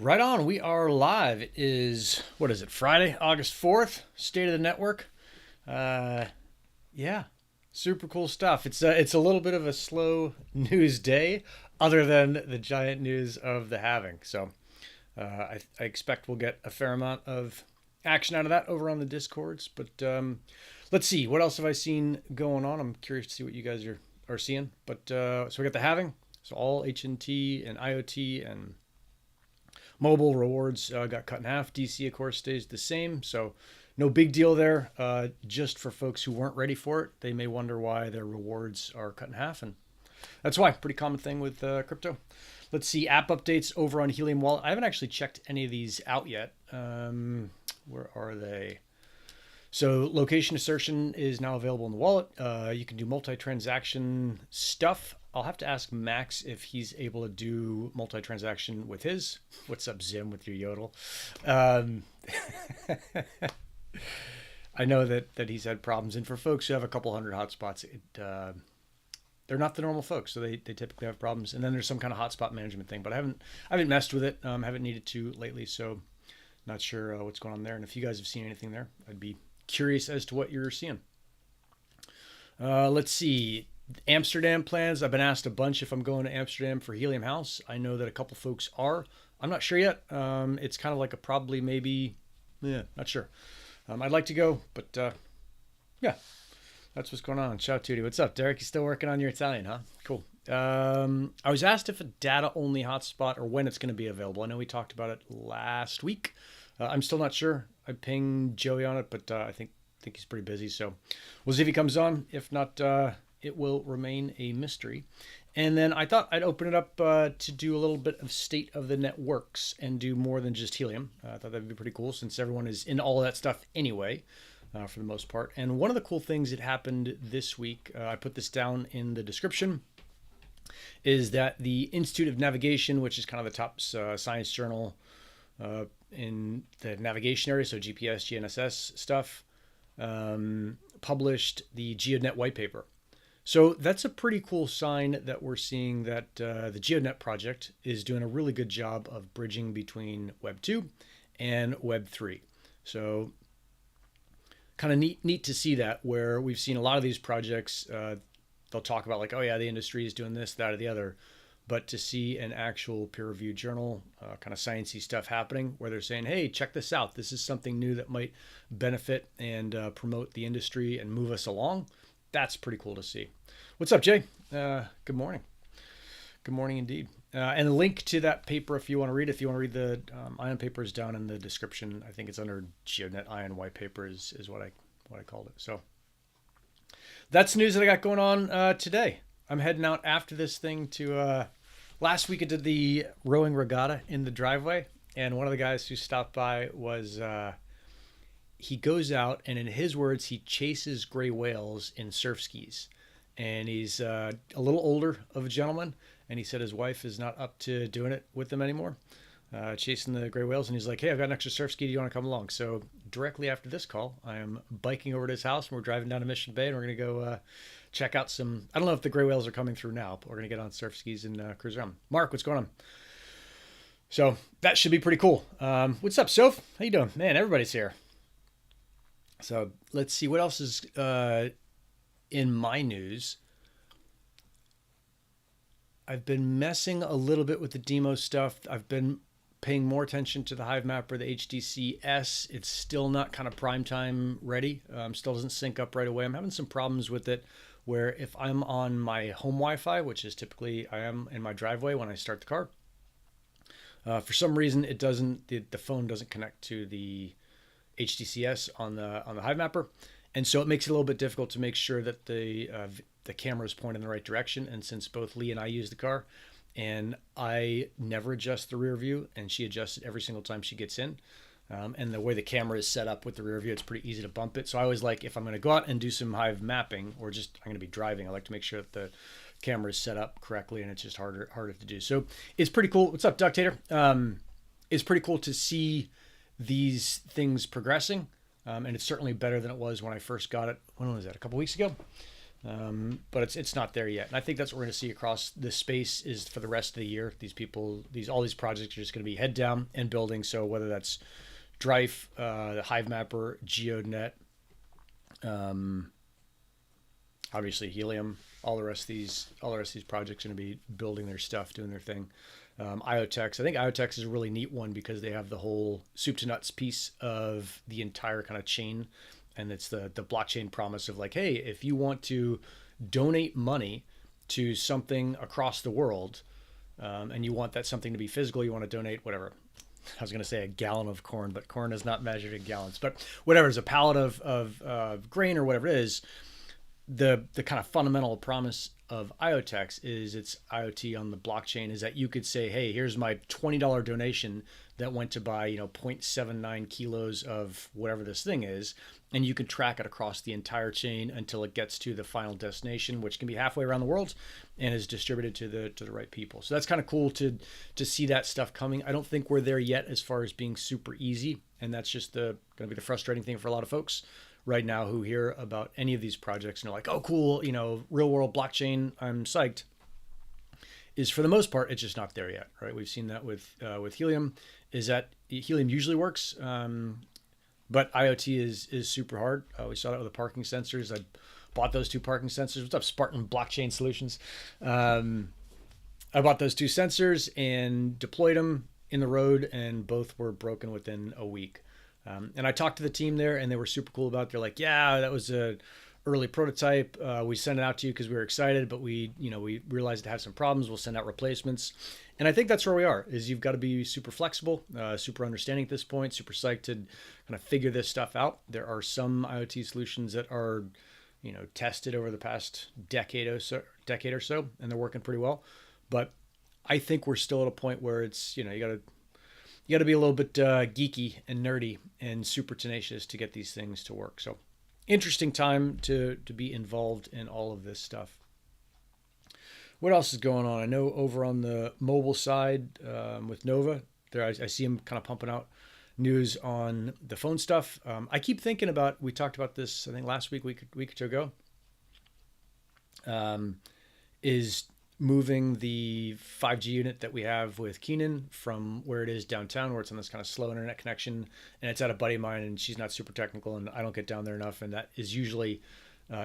Right on. We are live. It is, what is it, Friday, August 4th, State of the Network. Uh, yeah, super cool stuff. It's a little bit of a slow news day, other than the giant news of the halving. So I expect we'll get a fair amount of action out of that over on the Discords. But let's see, what else have I seen going on? I'm curious to see what you guys are seeing. But so we got the halving. So all HNT and IoT and mobile rewards got cut in half. DC, of course, stays the same. So no big deal there. Just for folks who weren't ready for it, they may wonder why their rewards are cut in half. And that's why. Pretty common thing with crypto. Let's see app updates over on Helium Wallet. I haven't actually checked any of these out yet. Where are they? So location assertion is now available in the wallet. You can do multi-transaction stuff. I'll have to ask Max if he's able to do multi-transaction with his. What's up, Zim, with your yodel? I know that he's had problems, and for folks who have a couple hundred hotspots, they're not the normal folks, so they typically have problems. And then there's some kind of hotspot management thing, but I haven't messed with it. Haven't needed to lately, so not sure what's going on there. And if you guys have seen anything there, I'd be curious as to what you're seeing. Let's see. Amsterdam plans. I've been asked a bunch if I'm going to Amsterdam for Helium House. I know that a couple folks are. I'm not sure yet. It's kind of like a probably, maybe. Yeah, not sure. I'd like to go, but yeah, that's what's going on. Ciao Tutti. What's up, Derek? You still working on your Italian, huh? Cool. I was asked if a data-only hotspot or when it's going to be available. I know we talked about it last week. I'm still not sure. I pinged Joey on it, but I think he's pretty busy. So we'll see if he comes on. If not, it will remain a mystery. And then I thought I'd open it up to do a little bit of state of the networks and do more than just Helium. I thought that'd be pretty cool since everyone is in all of that stuff anyway, for the most part. And one of the cool things that happened this week, I put this down in the description, is that the Institute of Navigation, which is kind of the top science journal in the navigation area, so GPS, GNSS stuff, published the GeoDNet white paper. So that's a pretty cool sign that we're seeing that the GeoDNet project is doing a really good job of bridging between Web 2 and Web 3. So kind of neat to see that, where we've seen a lot of these projects, they'll talk about like, oh yeah, the industry is doing this, that, or the other. But to see an actual peer-reviewed journal, kind of sciencey stuff happening, where they're saying, hey, check this out. This is something new that might benefit and promote the industry and move us along. That's pretty cool to see. What's up, Jay? Good morning. Good morning indeed. And a link to that paper if you want to read. If you want to read the Ion paper is down in the description. I think it's under GeoDNet Ion white paper is what I called it. So that's news that I got going on today. I'm heading out after this thing to. Last week I did the rowing regatta in the driveway, and one of the guys who stopped by was. He goes out and, in his words, he chases gray whales in surf skis. And he's a little older of a gentleman. And he said his wife is not up to doing it with them anymore, chasing the gray whales. And he's like, hey, I've got an extra surf ski. Do you want to come along? So directly after this call, I am biking over to his house, and we're driving down to Mission Bay, and we're going to go check out some. I don't know if the gray whales are coming through now, but we're going to get on surf skis and cruise around. Mark, what's going on? So that should be pretty cool. What's up, Soph? How you doing? Man, everybody's here. So let's see what else is in my news. I've been messing a little bit with the demo stuff. I've been paying more attention to the HiveMapper, the HDC-S. It's still not kind of prime time ready. Still doesn't sync up right away. I'm having some problems with it where if I'm on my home Wi-Fi, which is typically I am in my driveway when I start the car, for some reason it doesn't. The phone doesn't connect to the HDCS on the HiveMapper, and so it makes it a little bit difficult to make sure that the camera is pointing in the right direction. And since both Lee and I use the car, and I never adjust the rear view, and she adjusts it every single time she gets in, and the way the camera is set up with the rear view, it's pretty easy to bump it. So I always like, if I'm going to go out and do some Hive mapping, or just I'm going to be driving, I like to make sure that the camera is set up correctly, and it's just harder to do. So it's pretty cool. What's up, Ductator? It's pretty cool to see these things progressing, and it's certainly better than it was when I first got it. When was that? A couple weeks ago. But it's not there yet. And I think that's what we're going to see across the space is for the rest of the year. All these projects are just going to be head down and building. So whether that's 𝗪𝗏, the HiveMapper, GeoDNet, obviously Helium, all the rest of these projects are going to be building their stuff, doing their thing. 𝗚𝗏𝗃. I think 𝗚𝗏𝗃 is a really neat one because they have the whole soup to nuts piece of the entire kind of chain. And it's the blockchain promise of like, hey, if you want to donate money to something across the world, and you want that something to be physical, you want to donate whatever. I was going to say a gallon of corn, but corn is not measured in gallons. But whatever is a pallet of grain or whatever it is, the kind of fundamental promise of 𝗚𝗏𝗃 is it's IoT on the blockchain is that you could say, hey, here's my $20 donation that went to buy, 0.79 kilos of whatever this thing is. And you can track it across the entire chain until it gets to the final destination, which can be halfway around the world and is distributed to the right people. So that's kind of cool to see that stuff coming. I don't think we're there yet as far as being super easy. And that's just going to be the frustrating thing for a lot of folks right now who hear about any of these projects and are like, oh, cool, real world blockchain, I'm psyched. Is for the most part, it's just not there yet, right? We've seen that with Helium, is that Helium usually works, but IoT is super hard. We saw that with the parking sensors. I bought those 2 parking sensors. What's up, Spartan Blockchain Solutions? I bought those 2 sensors and deployed them in the road, and both were broken within a week. And I talked to the team there, and they were super cool about it. They're like, yeah, that was a early prototype. We sent it out to you because we were excited, but we realized it had some problems. We'll send out replacements. And I think that's where we are, is you've got to be super flexible, super understanding at this point, super psyched to kind of figure this stuff out. There are some IoT solutions that are, tested over the past decade or so, and they're working pretty well. But I think we're still at a point where it's, you got to be a little bit geeky and nerdy and super tenacious to get these things to work. So interesting time to be involved in all of this stuff. What else is going on? I know over on the mobile side with Nova, there I see them kind of pumping out news on the phone stuff. I keep thinking about, we talked about this, I think last week or two ago, is moving the 5G unit that we have with Keenan from where it is downtown, where it's on this kind of slow internet connection, and it's at a buddy of mine, and she's not super technical, and I don't get down there enough, and that is usually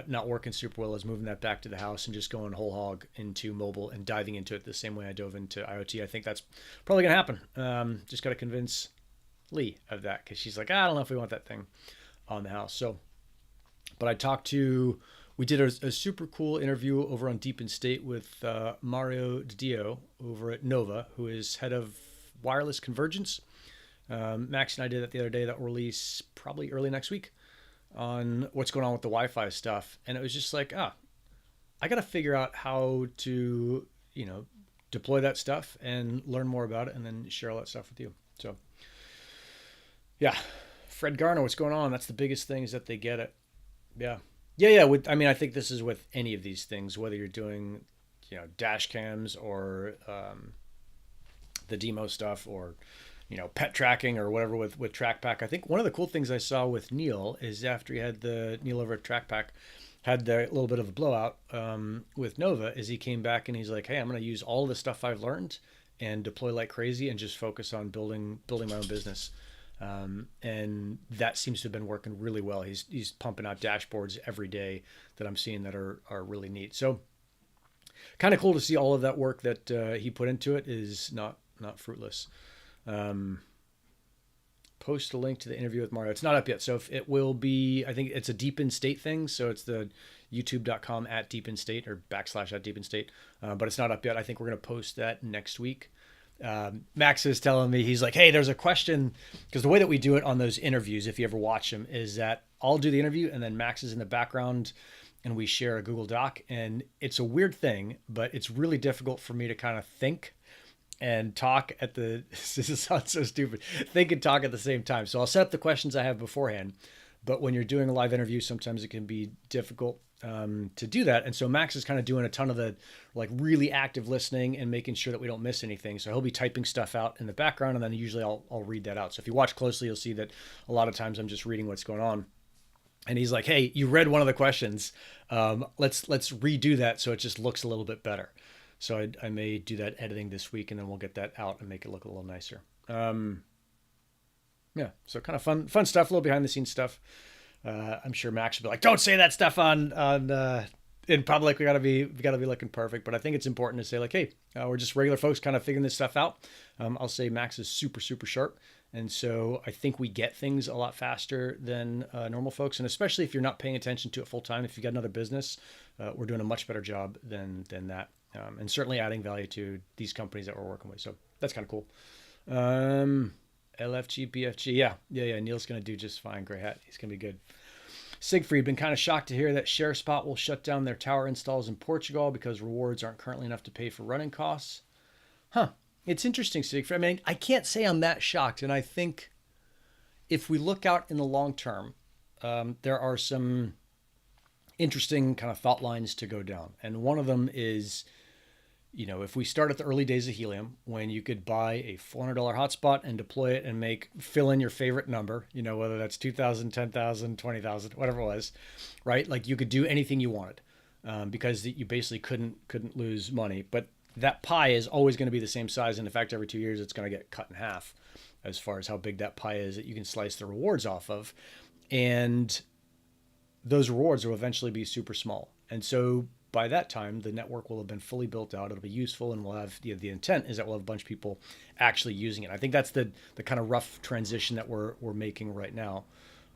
not working super well, is moving that back to the house and just going whole hog into mobile and diving into it the same way I dove into IoT. I think that's probably going to happen. Just got to convince Lee of that, because she's like, I don't know if we want that thing on the house. So, but we did a super cool interview over on Deep in State with Mario Didio over at Nova, who is head of wireless convergence. Max and I did that the other day. That will release probably early next week on what's going on with the Wi-Fi stuff. And it was just like, I got to figure out how to, deploy that stuff and learn more about it and then share all that stuff with you. So yeah, Fred Garner, what's going on? That's the biggest thing, is that they get it. Yeah. I think this is with any of these things, whether you're doing, dash cams or the demo stuff, or, pet tracking or whatever with TrackPack. I think one of the cool things I saw with Neil is after he had Neil over at TrackPack had the little bit of a blowout with Nova, is he came back and he's like, hey, I'm going to use all the stuff I've learned and deploy like crazy and just focus on building my own business. And that seems to have been working really well. He's pumping out dashboards every day that I'm seeing that are really neat. So kind of cool to see all of that work that he put into it is not fruitless. Post a link to the interview with Mario. It's not up yet, so if it will be, I think it's a Deep in State thing, so it's the youtube.com @deepinstate or /@deepinstate, but it's not up yet. I think we're going to post that next week. Max is telling me, he's like, hey, there's a question, because the way that we do it on those interviews, if you ever watch them, is that I'll do the interview and then Max is in the background and we share a Google Doc, and it's a weird thing, but it's really difficult for me to kind of think and talk at the, this sounds so stupid, think and talk at the same time. So I'll set up the questions I have beforehand, but when you're doing a live interview, sometimes it can be difficult to do that. And so Max is kind of doing a ton of the really active listening and making sure that we don't miss anything. So he'll be typing stuff out in the background, and then usually I'll read that out. So if you watch closely, you'll see that a lot of times I'm just reading what's going on. And he's like, hey, you read one of the questions. Let's redo that so it just looks a little bit better. So I may do that editing this week, and then we'll get that out and make it look a little nicer. Yeah, so kind of fun stuff, a little behind the scenes stuff. I'm sure Max will be like, don't say that stuff on in public. We gotta be looking perfect. But I think it's important to say like, hey, we're just regular folks kind of figuring this stuff out. I'll say Max is super sharp. And so I think we get things a lot faster than normal folks. And especially if you're not paying attention to it full time, if you've got another business, we're doing a much better job than that. And certainly adding value to these companies that we're working with. So that's kind of cool. LFG, BFG. Yeah. Neil's going to do just fine. Gray hat. He's going to be good. Siegfried, been kind of shocked to hear that ShareSpot will shut down their tower installs in Portugal because rewards aren't currently enough to pay for running costs. Huh. It's interesting, Siegfried. I mean, I can't say I'm that shocked. And I think if we look out in the long term, there are some interesting kind of thought lines to go down. And one of them is, you know, if we start at the early days of Helium, when you could buy a $400 hotspot and deploy it and fill in your favorite number, you know, whether that's 2,000, 10,000, 20,000, whatever it was, right? Like you could do anything you wanted because you basically couldn't lose money. But that pie is always going to be the same size. And in fact, every 2 years, it's going to get cut in half as far as how big that pie is that you can slice the rewards off of. And those rewards will eventually be super small. And so by that time, the network will have been fully built out. It'll be useful, and we'll have the intent is that we'll have a bunch of people actually using it. I think that's the kind of rough transition that we're making right now.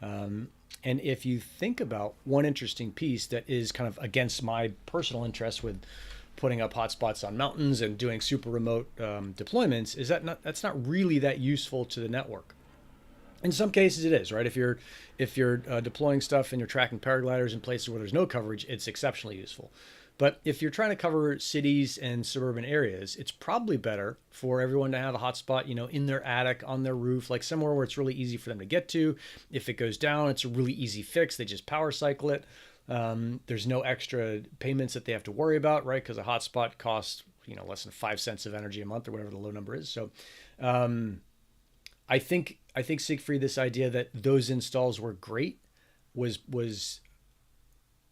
And if you think about one interesting piece that is kind of against my personal interest with putting up hotspots on mountains and doing super remote deployments, is that's not really that useful to the network. In some cases it is, right? If you're deploying stuff and you're tracking paragliders in places where there's no coverage, it's exceptionally useful. But if you're trying to cover cities and suburban areas, it's probably better for everyone to have a hotspot, you know, in their attic, on their roof, like somewhere where it's really easy for them to get to. If it goes down, it's a really easy fix. They just power cycle it. There's no extra payments that they have to worry about, right? Because a hotspot costs, you know, less than 5 cents of energy a month or whatever the low number is. So I think Siegfried, this idea that those installs were great was,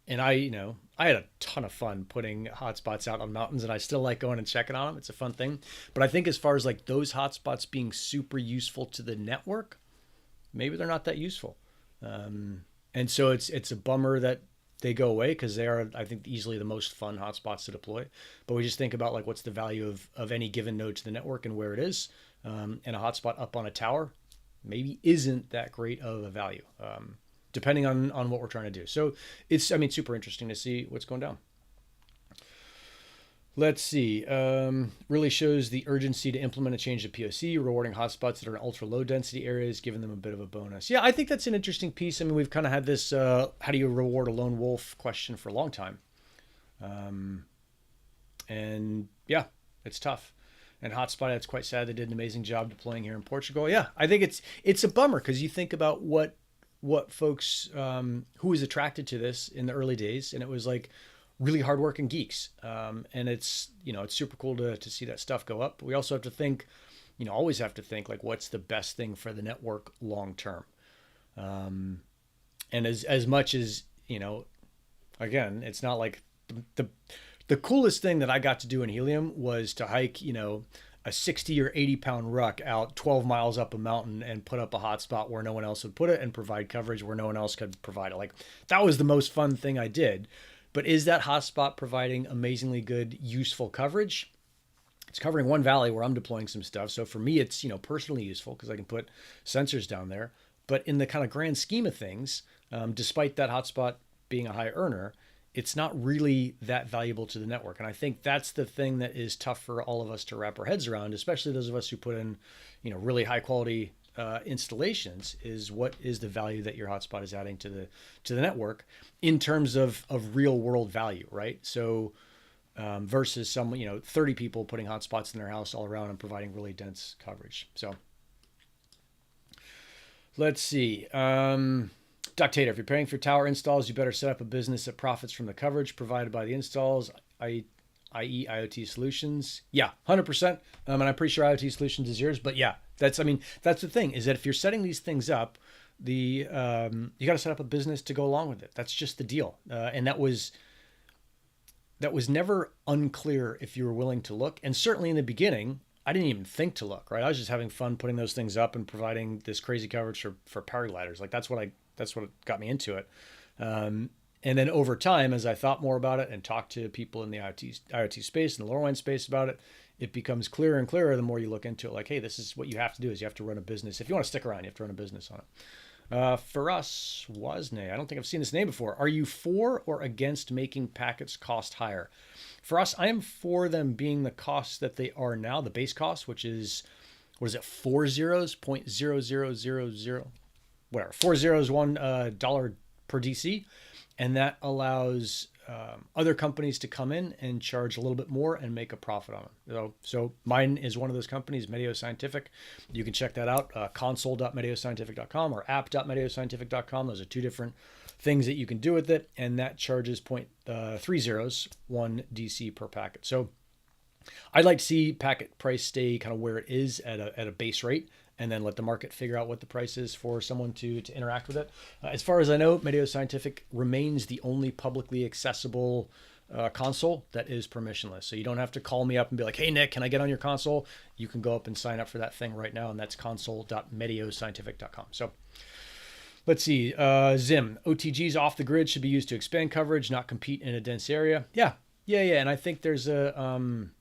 and I had a ton of fun putting hotspots out on mountains, and I still like going and checking on them. It's a fun thing. But I think as far as like those hotspots being super useful to the network, maybe they're not that useful. And so it's a bummer that they go away because they are, I think, easily the most fun hotspots to deploy. But we just think about like what's the value of any given node to the network and where it is. And a hotspot up on a tower maybe isn't that great of a value, depending on what we're trying to do. So it's, I mean, super interesting to see what's going down. Let's see. Really shows the urgency to implement a change to POC, rewarding hotspots that are in ultra low density areas, giving them a bit of a bonus. Yeah, I think that's an interesting piece. I mean, we've kind of had this, how do you reward a lone wolf question for a long time. And yeah, it's tough. And Hotspot, it's quite sad. They did an amazing job deploying here in Portugal. Yeah, I think it's a bummer because you think about what folks who was attracted to this in the early days, and it was like really hardworking geeks. And it's super cool to see that stuff go up. But we also have to think, always have to think like what's the best thing for the network long term. And as much as again, it's not like the coolest thing that I got to do in Helium was to hike, a 60 or 80 pound ruck out 12 miles up a mountain and put up a hotspot where no one else would put it and provide coverage where no one else could provide it. Like that was the most fun thing I did. But is that hotspot providing amazingly good, useful coverage? It's covering one valley where I'm deploying some stuff. So for me, it's, personally useful because I can put sensors down there. But in the kind of grand scheme of things, despite that hotspot being a high earner, it's not really that valuable to the network. And I think that's the thing that is tough for all of us to wrap our heads around, especially those of us who put in, really high quality installations, is what is the value that your hotspot is adding to the network in terms of real world value, right? So versus some, 30 people putting hotspots in their house all around and providing really dense coverage. So let's see. Ductator, if you're paying for tower installs, you better set up a business that profits from the coverage provided by the installs, i.e. IoT Solutions. Yeah, 100%. And I'm pretty sure IoT Solutions is yours. But yeah, that's the thing is that if you're setting these things up, you got to set up a business to go along with it. That's just the deal. And that was never unclear if you were willing to look. And certainly in the beginning, I didn't even think to look, right? I was just having fun putting those things up and providing this crazy coverage for paragliders. Like that's what got me into it. And then over time, as I thought more about it and talked to people in the IoT space and the LoRaWAN space about it, it becomes clearer and clearer the more you look into it. Like, hey, this is what you have to do is you have to run a business. If you want to stick around, you have to run a business on it. For us, 𝗚𝗏𝗂, I don't think I've seen this name before. Are you for or against making packets cost higher? For us, I am for them being the costs that they are now, the base cost, which is, what is it, 4 zeros, 0.0000, whatever, 4 zeros, $1 per DC. And that allows other companies to come in and charge a little bit more and make a profit on it. So mine is one of those companies, Medio Scientific. You can check that out, console.medioscientific.com or app.medioscientific.com. Those are two different things that you can do with it. And that charges 0.3 zeros, 1 DC per packet. So I'd like to see packet price stay kind of where it is at a base rate, and then let the market figure out what the price is for someone to interact with it. As far as I know, Medio Scientific remains the only publicly accessible console that is permissionless. So you don't have to call me up and be like, hey, Nick, can I get on your console? You can go up and sign up for that thing right now, and that's console.medioscientific.com. So let's see. Zim, OTGs off the grid should be used to expand coverage, not compete in a dense area. Yeah. And I think there's an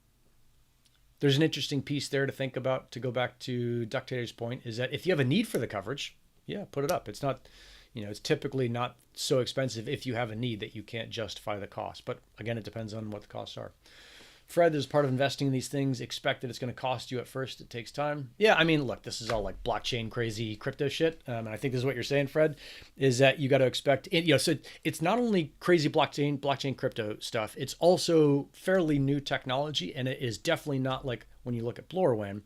interesting piece there to think about, to go back to Ductator's point, is that if you have a need for the coverage, yeah, put it up. It's not, it's typically not so expensive if you have a need that you can't justify the cost. But again, it depends on what the costs are. Fred, there's part of investing in these things. Expect that it's going to cost you at first. It takes time. Yeah, I mean, look, this is all like blockchain crazy crypto shit. And I think this is what you're saying, Fred, is that you got to expect, so it's not only crazy blockchain crypto stuff. It's also fairly new technology. And it is definitely not like when you look at LoRaWAN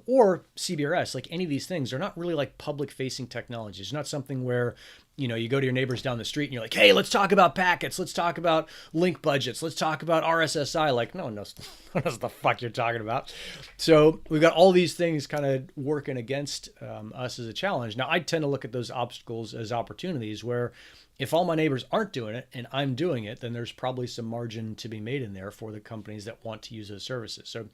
or CBRS, like any of these things are not really like public facing technologies. It's not something where, you go to your neighbors down the street and you're like, hey, let's talk about packets. Let's talk about link budgets. Let's talk about RSSI. Like, no one knows what the fuck you're talking about. So we've got all these things kind of working against us as a challenge. Now, I tend to look at those obstacles as opportunities where if all my neighbors aren't doing it and I'm doing it, then there's probably some margin to be made in there for the companies that want to use those services. So,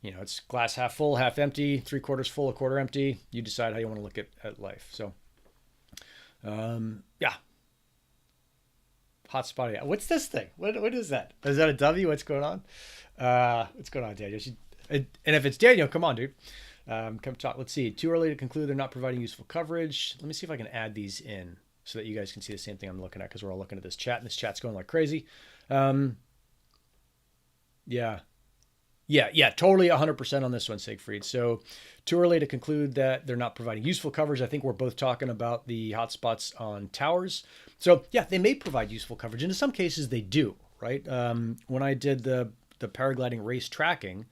it's glass half full, half empty, 3/4 full, 1/4 empty. You decide how you want to look at life. So, yeah. Hotspot. Yeah. What's this thing? What is that? Is that a W? What's going on? What's going on, Daniel? And if it's Daniel, come on, dude. Come talk. Let's see. Too early to conclude they're not providing useful coverage. Let me see if I can add these in so that you guys can see the same thing I'm looking at, because we're all looking at this chat and this chat's going like crazy. Yeah, totally 100% on this one, Siegfried. So too early to conclude that they're not providing useful coverage. I think we're both talking about the hotspots on towers. So yeah, they may provide useful coverage. And in some cases they do, right? When I did the paragliding race tracking,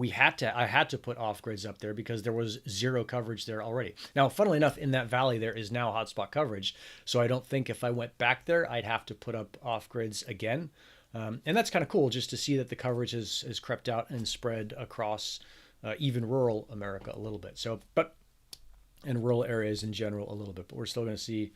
I had to put off grids up there because there was zero coverage there already. Now, funnily enough, in that valley, there is now hotspot coverage. So I don't think if I went back there, I'd have to put up off grids again. And that's kind of cool just to see that the coverage has crept out and spread across even rural America a little bit. So, but in rural areas in general a little bit, but we're still going to see,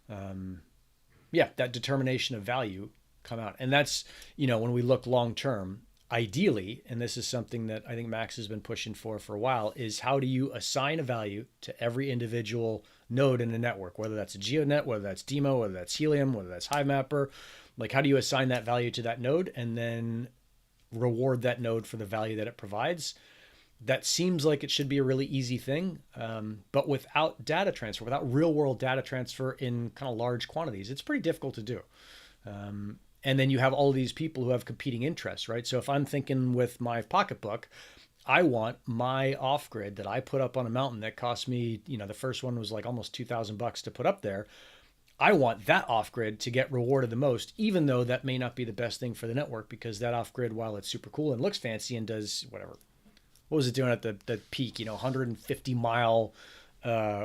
that determination of value come out. And that's, when we look long term, ideally, and this is something that I think Max has been pushing for a while, is how do you assign a value to every individual node in a network, whether that's a GeoDNet, whether that's DeMo, whether that's Helium, whether that's HiveMapper. Like, how do you assign that value to that node and then reward that node for the value that it provides? That seems like it should be a really easy thing, but without data transfer, without real world data transfer in kind of large quantities, it's pretty difficult to do. And then you have all these people who have competing interests, right? So if I'm thinking with my pocketbook, I want my off grid that I put up on a mountain that cost me, the first one was like almost $2,000 to put up there. I want that off-grid to get rewarded the most, even though that may not be the best thing for the network, because that off-grid, while it's super cool and looks fancy and does whatever, what was it doing at the peak, 150-mile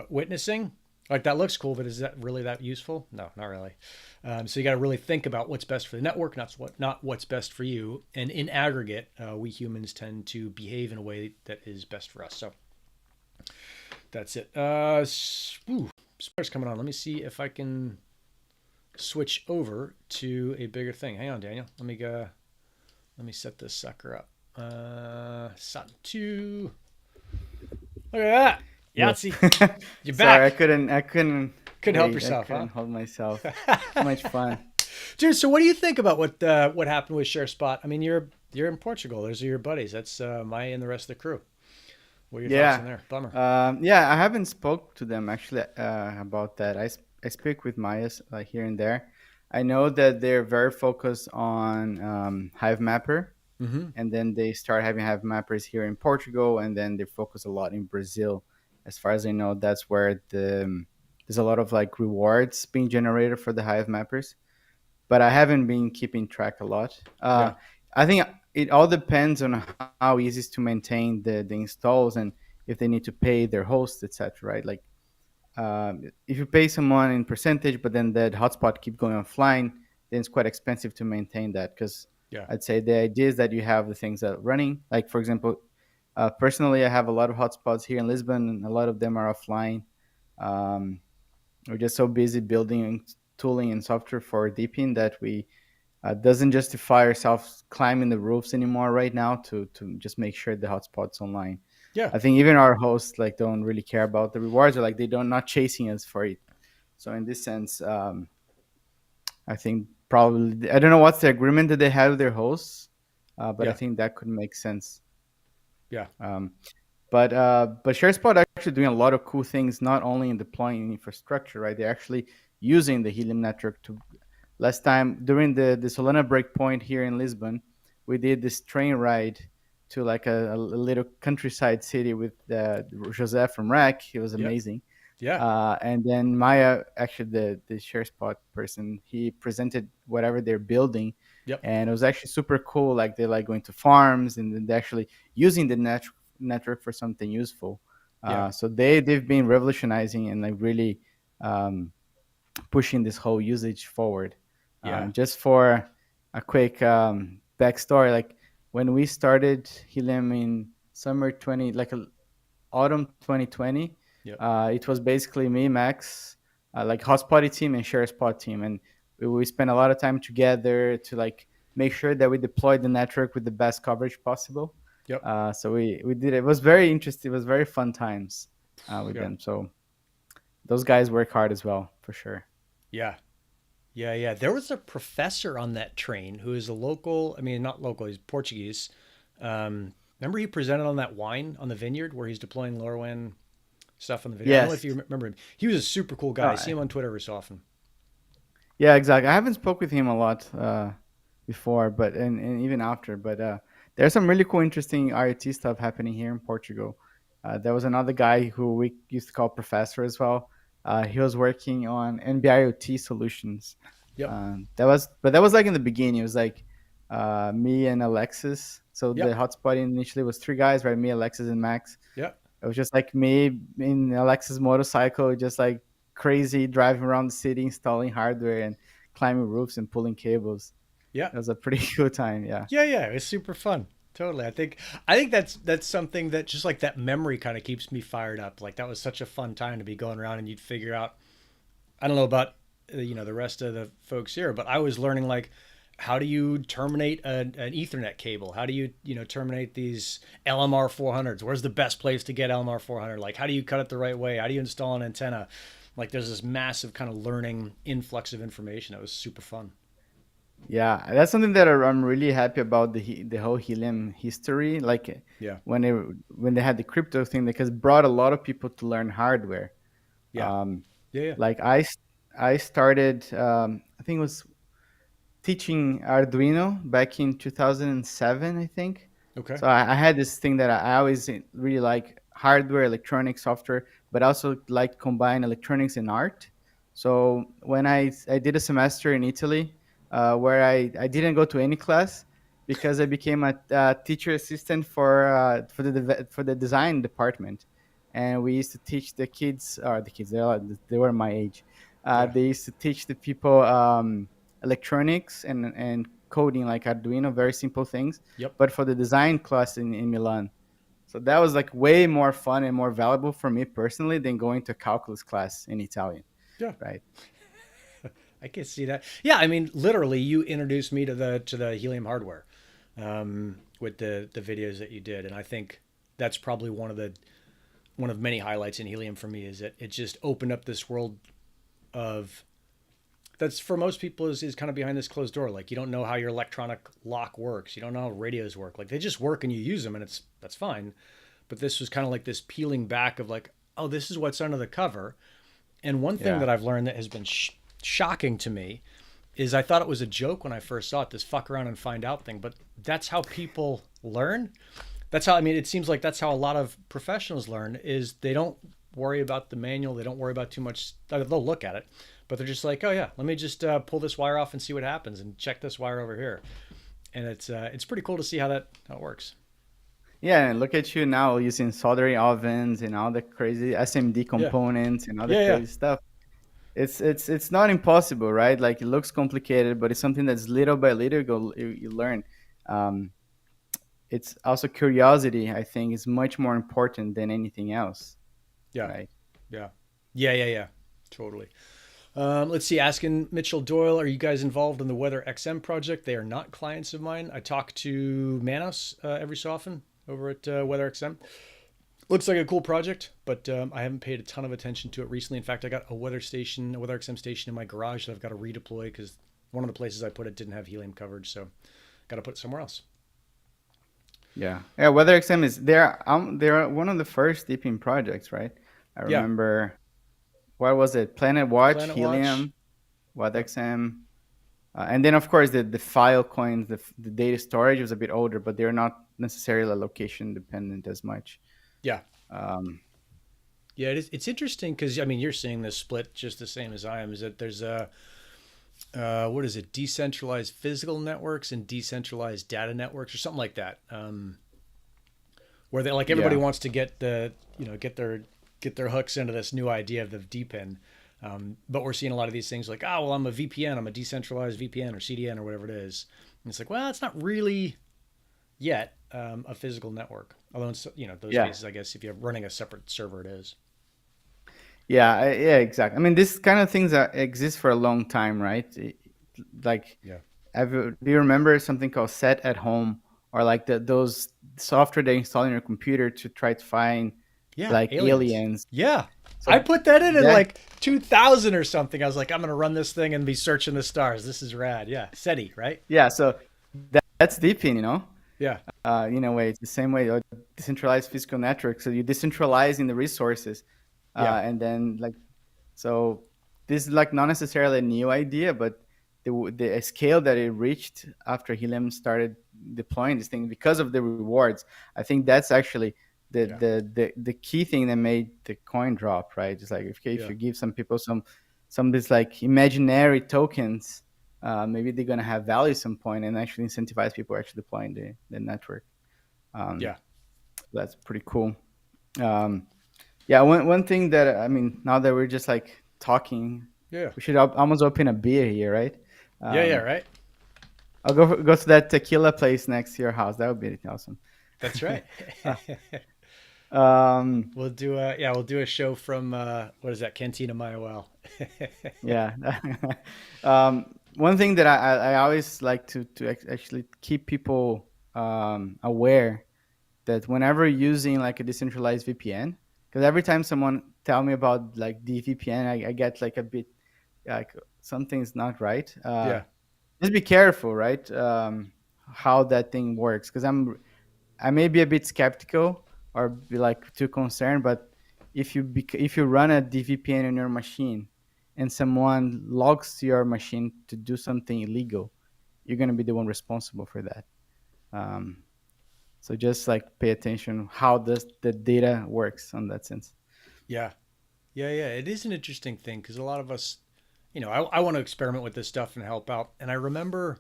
witnessing? Like, that looks cool, but is that really that useful? No, not really. So you got to really think about what's best for the network, not what's best for you. And in aggregate, we humans tend to behave in a way that is best for us. So that's it. Spotter's coming on. Let me see if I can switch over to a bigger thing. Hang on, Daniel. Let me go. Let me set this sucker up. Sun 2. Look at that. Yes. Yahtzee. You're Sorry, back. I couldn't Help wait. yourself, I couldn't huh? hold myself. Too much fun. Dude, so what do you think about what happened with ShareSpot? I mean, you're in Portugal. Those are your buddies. That's Maya and the rest of the crew. What are your thoughts Yeah. on there? Bummer. Yeah, I haven't spoke to them actually about that. I speak with Mayas here and there. I know that they're very focused on Hive Mapper, Mm-hmm. and then they start having Hive Mappers here in Portugal, and then they focus a lot in Brazil. As far as I know, that's where there's a lot of like rewards being generated for the Hive Mappers. But I haven't been keeping track a lot. Yeah. I think it all depends on how easy it is to maintain the installs and if they need to pay their host, etc. Right? Like if you pay someone in percentage, but then that hotspot keep going offline, then it's quite expensive to maintain that. Because Yeah. I'd say the idea is that you have the things that are running. Like for example, personally, I have a lot of hotspots here in Lisbon, and a lot of them are offline. Um, we're just so busy building tooling and software for DePIN that we doesn't justify ourselves climbing the roofs anymore right now to just make sure the hotspot's online. Yeah. I think even our hosts like don't really care about the rewards, or like they don't not chasing us for it. So in this sense, I think probably I don't know what's the agreement that they have with their hosts, but I Yeah. think that could make sense. Yeah. Um, but ShareSpot actually doing a lot of cool things, not only in deploying infrastructure, right? They're actually using the Helium network to. Last time during the Solana breakpoint here in Lisbon, we did this train ride to like a little countryside city with Jose from Rack. He was Yeah. amazing. Yeah. And then Maya, actually the ShareSpot person, he presented whatever they're building, Yep. and it was actually super cool. Like they're like going to farms and then they're actually using the network for something useful. Yeah. So they've been revolutionizing and like really um, pushing this whole usage forward. Yeah. Just for a quick backstory, like when we started Helium in summer 20, like autumn 2020, Yep. it was basically me, Max, like Hotspot team and ShareSpot team, and we spent a lot of time together to like make sure that we deployed the network with the best coverage possible. Yep. So we did it. It was very interesting. It was very fun times with Yeah. them. So those guys work hard as well, for sure. Yeah. Yeah. Yeah. There was a professor on that train who is a local. I mean, not local. He's Portuguese. Remember he presented on that wine on the vineyard where he's deploying LoRaWAN stuff on the vineyard. I don't know if Yes. you remember him. He was a super cool guy. I Oh, see him on Twitter every so often. yeah, exactly. I haven't spoke with him a lot before, but and even after, but there's some really cool, interesting IoT stuff happening here in Portugal. There was another guy who we used to call Professor as well. He was working on NB-IoT solutions. Yep. That was like in the beginning. It was like me and Alexis. So the Yep. hotspot initially was three guys, right? Me, Alexis, and Max. Yep. It was just like me in Alexa's motorcycle, just like crazy driving around the city, installing hardware and climbing roofs and pulling cables. Yeah. It was a pretty cool time. Yeah. Yeah. Yeah. It was super fun. Totally. I think that's something that just like that memory kind of keeps me fired up. Like that was such a fun time to be going around and you'd figure out. I don't know about the rest of the folks here, but I was learning like how do you terminate an Ethernet cable? How do you terminate these LMR 400s? Where's the best place to get LMR 400? Like how do you cut it the right way? How do you install an antenna? Like there's this massive kind of learning influx of information. It was super fun. Yeah, that's something that I'm really happy about the whole Helium history. Like Yeah. when they had the crypto thing, because it brought a lot of people to learn hardware. Yeah. Um, Yeah. Yeah. like I started, I think it was teaching Arduino back in 2007, I think. Okay. So I had this thing that I always really like hardware, electronic software, but also like combine electronics and art. So when I did a semester in Italy, where I didn't go to any class because I became a teacher assistant for the design department, and we used to teach the kids, or the kids they were my age. Yeah. They used to teach the people electronics and coding like Arduino, very simple things, Yep. but for the design class in Milan. So So that was like way more fun and more valuable for me personally than going to a calculus class in Italian, Yeah. right? I can see that. Yeah, I mean, literally, you introduced me to the Helium hardware with the videos that you did, and I think that's probably one of many highlights in Helium for me is that it just opened up this world of that's for most people is kind of behind this closed door. Like you don't know how your electronic lock works, you don't know how radios work. Like they just work and you use them, and that's fine. But this was kind of like this peeling back of like, oh, this is what's under the cover. And one thing Yeah. that I've learned that has been shocking to me is I thought it was a joke when I first saw it, this fuck around and find out thing. But that's how people learn. That's how, I mean, it seems like that's how a lot of professionals learn is they don't worry about the manual. They don't worry about too much. They'll look at it, but they're just like, oh yeah, let me just pull this wire off and see what happens and check this wire over here. And it's pretty cool to see how it works. Yeah, and look at you now using soldering ovens and all the crazy SMD Yeah. components and all the Yeah. Yeah. crazy stuff. It's not impossible, right? Like it looks complicated, but it's something that's little by little you learn. Um, it's also curiosity. I think is much more important than anything else, Yeah. right? Yeah. Yeah. Yeah. Yeah. Totally. Let's see. Asking Mitchell Doyle, are you guys involved in the Weather XM project? They are not clients of mine. I talk to Manos every so often over at Weather XM. Looks like a cool project, but I haven't paid a ton of attention to it recently. In fact, I got a Weather XM station in my garage that I've got to redeploy because one of the places I put it didn't have helium coverage, so got to put it somewhere else. Yeah, yeah. WeatherXM is they're one of the first DePIN projects, right? I Yeah. remember what was it? Planet Watch, Planet Helium, Watch. WeatherXM, and then of course the file coins, the data storage was a bit older, but they're not necessarily location dependent as much. Yeah. Um, Yeah, it's interesting because I mean you're seeing this split just the same as I am. Is that there's a what is it? Decentralized physical networks and decentralized data networks or something like that. Where they like everybody Yeah. wants to get get their hooks into this new idea of the DePIN. But we're seeing a lot of these things like, oh well, I'm a VPN, I'm a decentralized VPN or CDN or whatever it is. And it's like, well, it's not really yet a physical network. Although in those yeah. cases, I guess if you're running a separate server, it is. Yeah, exactly. I mean, this kind of things that exist for a long time, right? Like, Yeah. do you remember something called Set at Home, or like those software they install in your computer to try to find Yeah, like aliens? Yeah. So I put that in that like 2000 or something. I was like, I'm going to run this thing and be searching the stars. This is rad. Yeah. SETI, right? yeah, so that's DePIN, Yeah. in a way. It's the same way, decentralized physical network. So you decentralizing the resources, Yeah. and then like, so this is like not necessarily a new idea, but the scale that it reached after Helium started deploying this thing because of the rewards, I think that's actually Yeah. the key thing that made the coin drop, right? Just like if Yeah. you give some people some this like imaginary tokens, maybe they're gonna have value at some point and actually incentivize people actually deploying the network. Yeah. That's pretty cool. Yeah, one thing that I mean, now that we're just like talking, Yeah. we should almost open a beer here, right? Yeah. Right. I'll go to that tequila place next to your house. That would be awesome. That's right. Um, We'll do a show from, what is that? Cantina Mayoel. yeah. One thing that I always like to actually keep people aware that whenever using like a decentralized VPN, because every time someone tell me about like the VPN, I get like a bit like something's not right. Yeah. Just be careful, right? How that thing works, because I may be a bit skeptical or be like too concerned, but if you run a DVPN on your machine and someone logs to your machine to do something illegal, you're gonna be the one responsible for that. So just like pay attention how does the data works on that sense. Yeah. Yeah. Yeah. It is an interesting thing because a lot of us, I want to experiment with this stuff and help out. And I remember,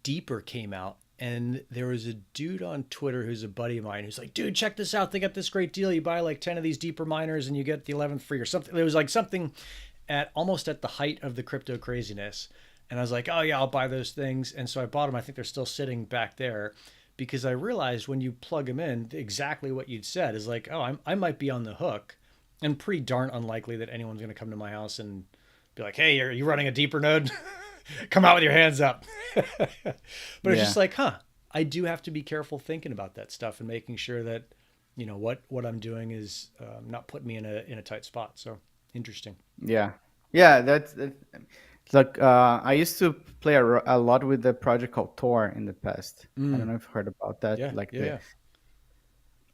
Deeper came out and there was a dude on Twitter who's a buddy of mine who's like, dude, check this out. They got this great deal. You buy like 10 of these Deeper miners and you get the 11th free or something. It was like something almost at the height of the crypto craziness. And I was like, oh yeah, I'll buy those things. And so I bought them. I think they're still sitting back there because I realized when you plug them in, exactly what you'd said is like, oh, I might be on the hook, and pretty darn unlikely that anyone's going to come to my house and be like, hey, are you running a deeper node? Come out with your hands up. But it's Yeah. just like, huh, I do have to be careful thinking about that stuff and making sure that, what I'm doing is not putting me in a tight spot. So interesting. Yeah. Yeah. Look, I used to play a lot with the project called Tor in the past. I don't Mm, know if you've heard about that. yeah, Like yeah, yeah.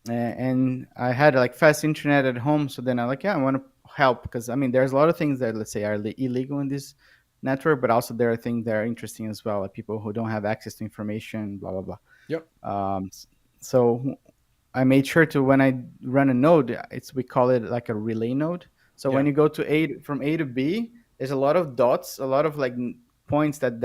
and I had like fast internet at home. So then I like, yeah, I want to help because I mean, there's a lot of things that let's say are illegal in this network, but also there are things that are interesting as well, like people who don't have access to information, blah blah Yep. blah. So I made sure to when I run a node, we call it like a relay node. So Yeah. when you go to from A to B, there's a lot of dots, a lot of like points that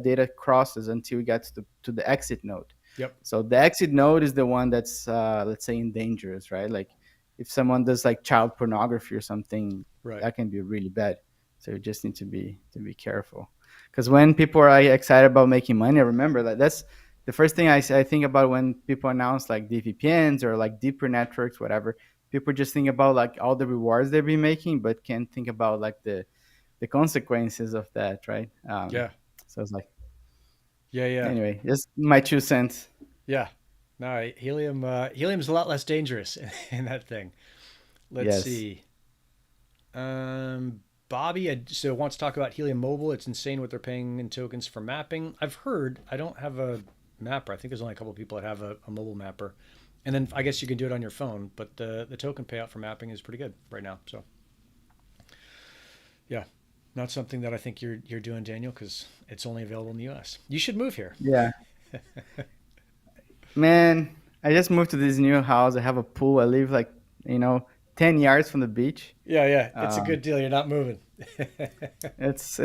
data crosses until we get to the exit node. Yep. So the exit node is the one that's let's say dangerous, right? Like if someone does like child pornography or something, Right. that can be really bad. So you just need to be careful. Because when people are like, excited about making money, remember that that's the first thing I think about when people announce like DVPNs or like deeper networks, whatever. People just think about like all the rewards they've been making, but can't think about like the consequences of that, right? Yeah. So it's like Yeah. Yeah. anyway, just my 2 cents. Yeah. No, helium's a lot less dangerous in that thing. Let's Yes. see. Bobby so wants to talk about Helium Mobile. It's insane what they're paying in tokens for mapping. I've heard. I don't have a mapper. I think there's only a couple of people that have a mobile mapper, and then I guess you can do it on your phone. But the token payout for mapping is pretty good right now. So yeah, not something that I think you're doing, Daniel, because it's only available in the U.S. You should move here. Yeah. Man, I just moved to this new house. I have a pool. I live like, you know, 10 yards from the beach. Yeah, yeah, it's a Um, good deal. You're not moving. it's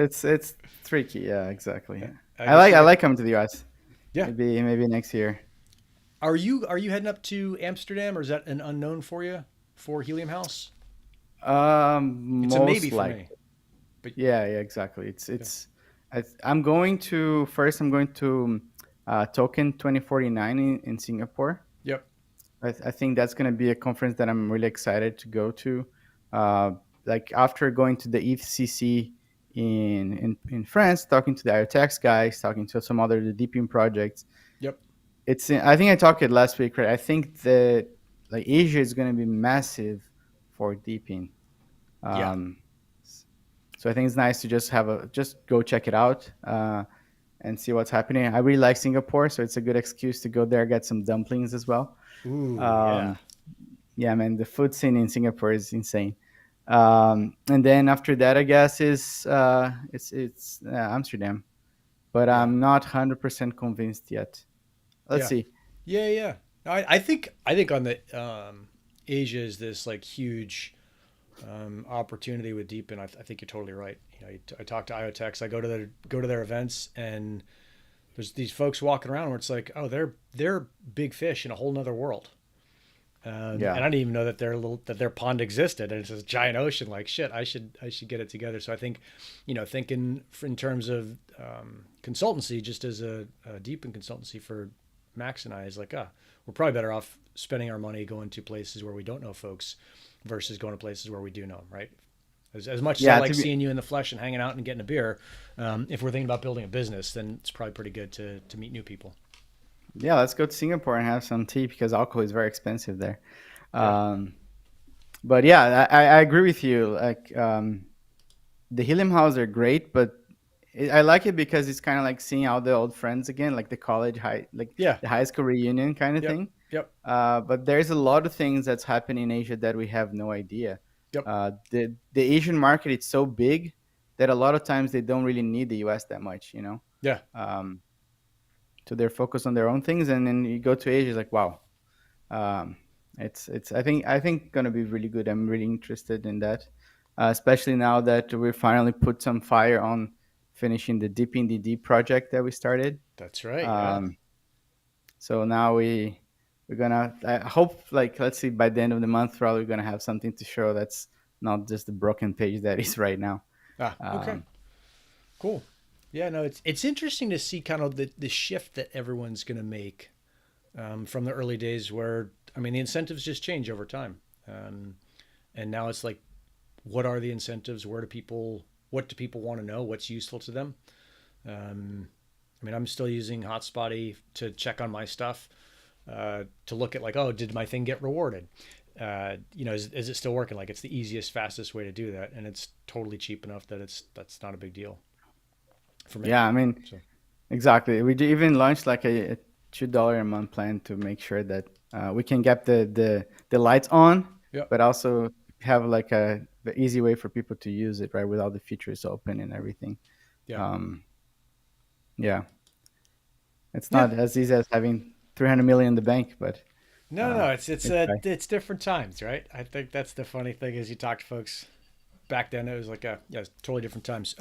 tricky. Yeah, exactly. I guess I you got. like coming to the US. Yeah. Maybe next year. Are you heading up to Amsterdam, or is that an unknown for you for Helium House? It's a maybe Most for like. me. But Yeah, exactly. yeah. I'm going to first. I'm going to Token 2049 in Singapore. Yep. I think that's going to be a conference that I'm really excited to go to. Uh, like after going to the 𝗓𝐶 in France, talking to the IoTeX guys, talking to some other the DePIN projects. Yep. I think I talked it last week, right? I think that like Asia is going to be massive for DePIN. Yeah. Um, so I think it's nice to just go check it out and see what's happening. I really like Singapore, so it's a good excuse to go there, get some dumplings as well. Ooh, yeah. Um, yeah, man, the food scene in Singapore is insane. And then after that, I guess it's Amsterdam, but Yeah. I'm not 100% convinced yet. Let's Yeah. see. Yeah. Yeah. I think on the Asia is this like huge opportunity with Deep, and I think you're totally right. I talk to IoTeX. I go to their events, and there's these folks walking around where it's like, oh, they're big fish in a whole nother world. And Yeah, I didn't even know that their pond existed, and it's this giant ocean. Like shit, I should get it together. So I think, thinking in terms of consultancy, just as a deep in consultancy for Max and I, is like, we're probably better off spending our money going to places where we don't know folks versus going to places where we do know them, right? As much as I yeah. like To be seeing you in the flesh and hanging out and getting a beer, if we're thinking about building a business, then it's probably pretty good to meet new people. Yeah, let's go to Singapore and have some tea because alcohol is very expensive there. Yeah. Um, but yeah, I agree with you. Like the Helium House are great, but I like it because it's kind of like seeing all the old friends again, like the college high, like Yeah. the high school reunion kind of Yep. thing. Yep. But there's a lot of things that's happening in Asia that we have no idea. Yep. The Asian market is so big that a lot of times they don't really need the US that much, you know. Yeah. Um, so they're focused on their own things, and then you go to Asia, it's like wow, um, it's I think gonna be really good. I'm really interested in that, especially now that we finally put some fire on finishing the DeepInDD project that we started. That's right. Yeah. Um, so now we're gonna I hope like let's see by the end of the month probably gonna have something to show that's not just the broken page that is right now. Okay. Um, Cool. Yeah, no, it's interesting to see kind of the shift that everyone's going to make from the early days where, I mean, the incentives just change over time. Um, and now it's like, what are the incentives? What do people want to know? What's useful to them? I mean, I'm still using Hotspot to check on my stuff, to look at like, oh, did my thing get rewarded? Is it still working? Like, it's the easiest, fastest way to do that, and it's totally cheap enough that that's not a big deal for many Yeah, I people. mean, So exactly. Even launched like a $2 a month plan to make sure that we can get the lights on, yeah, but also have like the easy way for people to use it, right? With all the features open and everything. yeah, Um, yeah, it's yeah. not as easy as having 300 million in the bank, but No, no, we try. it's different times, right? I think that's the funny thing is you talk to folks back then. It was like it's totally different times.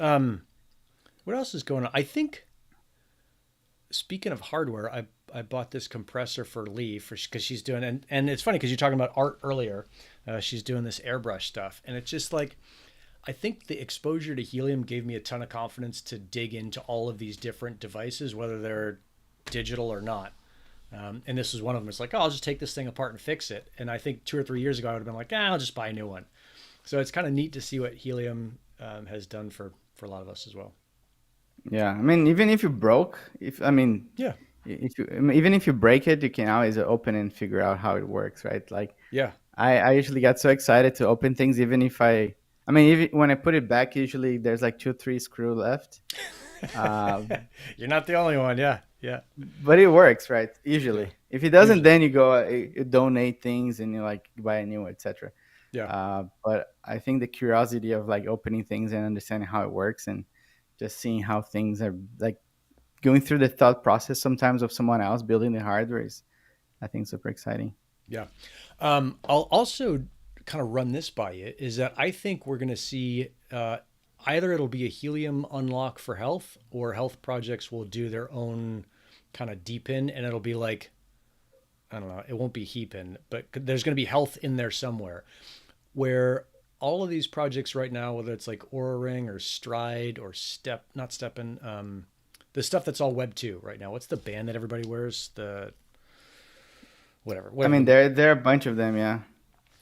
What else is going on? I think speaking of hardware, I bought this compressor for Lee because she's doing and it's funny because you're talking about art earlier. She's doing this airbrush stuff, and it's just like I think the exposure to Helium gave me a ton of confidence to dig into all of these different devices, whether they're digital or not. And this was one of them. It's like, oh, I'll just take this thing apart and fix it. And I think 2 or 3 years ago, I would have been like, I'll just buy a new one. So it's kind of neat to see what Helium has done for a lot of us as well. Yeah, I mean, even if you broke, if I mean, Yeah, if you I mean, even if you break it, you can always open and figure out how it works, right? Like yeah. I usually get so excited to open things, even if I mean, even when I put it back, usually there's like 2, 3 screw left. Uh, You're not the only one. Yeah, yeah, but it works, right? yeah. Usually. If it doesn't, Usually, then you go you donate things and you like buy a new one, etc. yeah, But I think the curiosity of like opening things and understanding how it works and just seeing how things are like going through the thought process sometimes of someone else building the hardware is, I think, super exciting. yeah. I'll also kind of run this by you is that I think we're going to see either it'll be a Helium unlock for health, or health projects will do their own kind of DePIN, and it'll be like I don't know, it won't be 𝗶𝗴, but there's going to be health in there somewhere where all of these projects right now, whether it's like Aura Ring or Stride or not Steppen, the stuff that's all Web 2 right now. What's the band that everybody wears? The whatever, I whatever mean, the, there are a bunch of them, yeah.